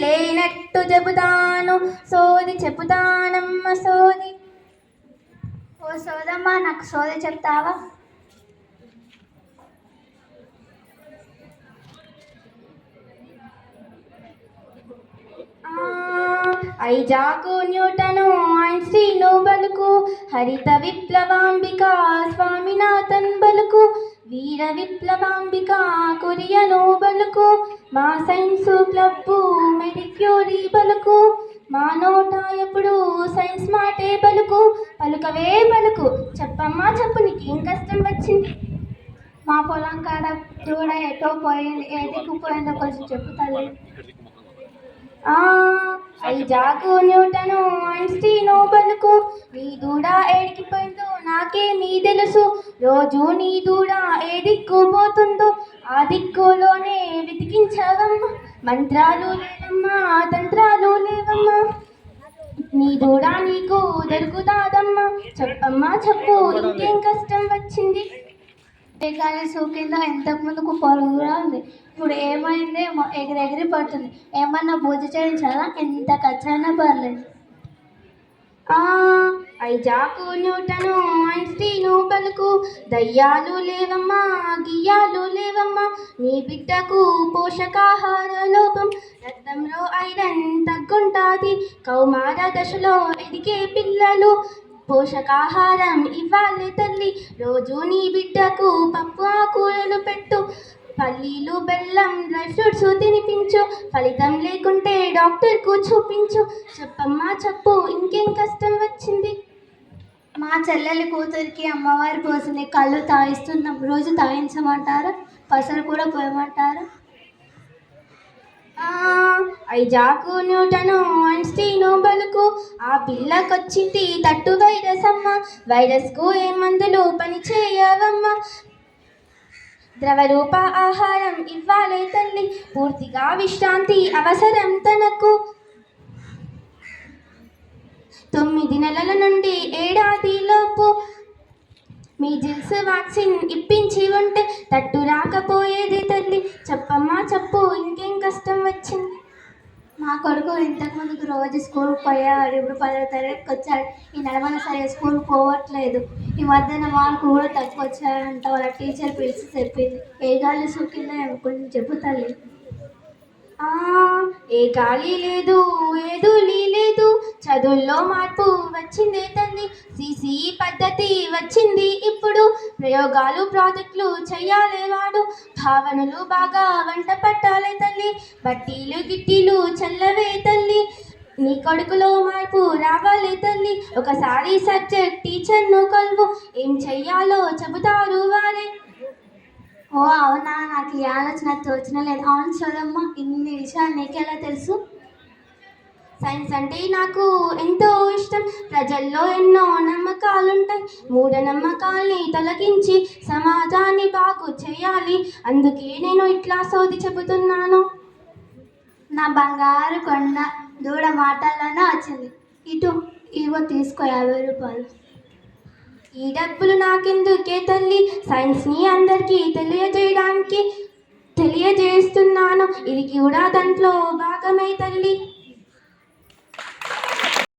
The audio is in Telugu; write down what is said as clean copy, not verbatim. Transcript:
లేనట్టు చెబుతాను, సోది చెబుతానమ్మ సోది. ఓ సోదమ్మ, నాకు సోది చెప్తావా? ఐజాకు న్యూటను ఐన్స్టీను బలుకు, హరిత విప్లవాంబిక స్వామినాథన్ బలుకు, వీర విప్లవాంబిక కురియను బలుకు, మా సైన్సు క్లబ్బు మెడిక్యూరీ బలుకు, మా నోట ఎప్పుడు సైన్స్ మాటే బలుకు. పలుకవే పలుకు, చెప్పమ్మా చెప్పు, నీకేం కష్టం వచ్చింది? మా పొలం కాడ దూడ ఎటో పోయింది, ఏ దిక్కు పోయిందో కొంచెం చెప్పుతాను. ఐజాకు న్యూటను ఐన్స్టీను బలుకు, నీ దూడ ఏడికి పోయిందో నాకేమీ తెలుసు. రోజు నీ దూడ ఏ దిక్కు పోతుందో ఆ దిక్కులోనే వెతికించవమ్మా. మంత్రాలు లేవమ్మా, తంత్రాలు లేవమ్మా, నీ దూడ నీకు దొరుకుతాదమ్మా. చెప్పమ్మా చెప్పు, ఇంకేం కష్టం వచ్చింది? కానీ సూకిందో ఇంతకు ముందుకు పొరుగుగా ఉంది, ఇప్పుడు ఏమైంది? ఎగిరెగిరి పడుతుంది. ఏమన్నా పూజ చేయించాలా? ఎంత ఖర్చైనా పర్లేదు. ఐజాకు న్యూటను ఐన్స్టీను బలుకు, దయ్యాలు లేవమ్మా, గియ్యాలు లేవమ్మా, నీ బిడ్డకు పోషకాహార లోపం, రక్తంలో ఐరన్ తగ్గుంటాది, కౌమార దశలో ఎదిగే పిల్లలు పోషకాహారం ఇవ్వాలి తల్లి. రోజు నీ బిడ్డకు పప్పు ఆకుకూరలు పెట్టు, పల్లీలు బెల్లం డ్రై ఫ్రూట్స్ తినిపించు, ఫలితం లేకుంటే డాక్టర్కు చూపించు. చెప్పమ్మా చెప్పు, ఇంకేం కష్టం వచ్చింది? మా చెల్లెలి కూతురికి అమ్మవారి పోసింది, కళ్ళు తాగిస్తున్నాం, రోజు తాగించమంటారా? పసరు కూడా పోయమంటారా? ఐజాకు న్యూటను ఐన్స్టీను బలుకు, ఆ పిల్లకొచ్చింది తట్టు వైరస్ అమ్మ, వైరస్కు ఏ మందులు పని చేయవమ్మ. ద్రవరూప ఆహారం ఇవ్వాలి తల్లి, పూర్తిగా విశ్రాంతి అవసరం తనకు. 9 నెలల నుండి ఏడాది లోపు మీజిల్స్ వ్యాక్సిన్ ఇప్పించి ఉంటే తట్టు రాకపోయేది తల్లి. చెప్పమ్మా చెప్పు, ఇంకేం కష్టం వచ్చింది? మా కొడుకు ఇంతకు ముందుకు రోజు స్కూల్కి పోయేవాడు, ఇప్పుడు 10వ తరగతికి వచ్చాడు. ఈ నెల సరిగా స్కూల్కి పోవట్లేదు. ఈ మధ్యన మార్కులు కూడా తక్కువ వచ్చాయంట, వాళ్ళ టీచర్ పిలిచి చెప్పింది. ఏ గాలి సోకిందో కొంచెం చెప్పు తల్లి. ఏ గాలి లేదు, ఏ ధూళి లేదు, చదువుల్లో మార్పు వచ్చిందే తల్లి. సిసి పద్ధతి వచ్చింది ఇప్పుడు, ప్రయోగాలు ప్రాజెక్టులు చెయ్యాలే వాడు, భావనలు బాగా వంట పట్టాలే తల్లి, బట్టీలు గిట్టీలు చల్లవే తల్లి. నీ కొడుకులో మార్పు రావాలి తల్లి, ఒకసారి సబ్జెక్ట్ టీచర్ను కొలువు, ఏం చెయ్యాలో చెబుతారు వారే. ఓ అవునా, నాకు ఈ ఆలోచన తోచిన లేదు. అవును చూడమ్మా, ఇన్ని విషయాలు నీకెలా తెలుసు? సైన్స్ అంటే నాకు ఎంతో ఇష్టం. ప్రజల్లో ఎన్నో నమ్మకాలుంటాయి, మూఢనమ్మకాల్ని తొలగించి సమాజాన్ని బాగు చేయాలి. అందుకే నేను ఇట్లా సోది చెబుతున్నాను. నా బంగారు కొండ దూడ మాటల్లోనే వచ్చింది. ఇవో తీసుకో 50 రూపాయలు. ఈ డబ్బులు నాకెందుకే తల్లి, సైన్స్ని అందరికీ తెలియజేస్తున్నాను, ఇది కూడా దాంట్లో భాగమే తల్లి.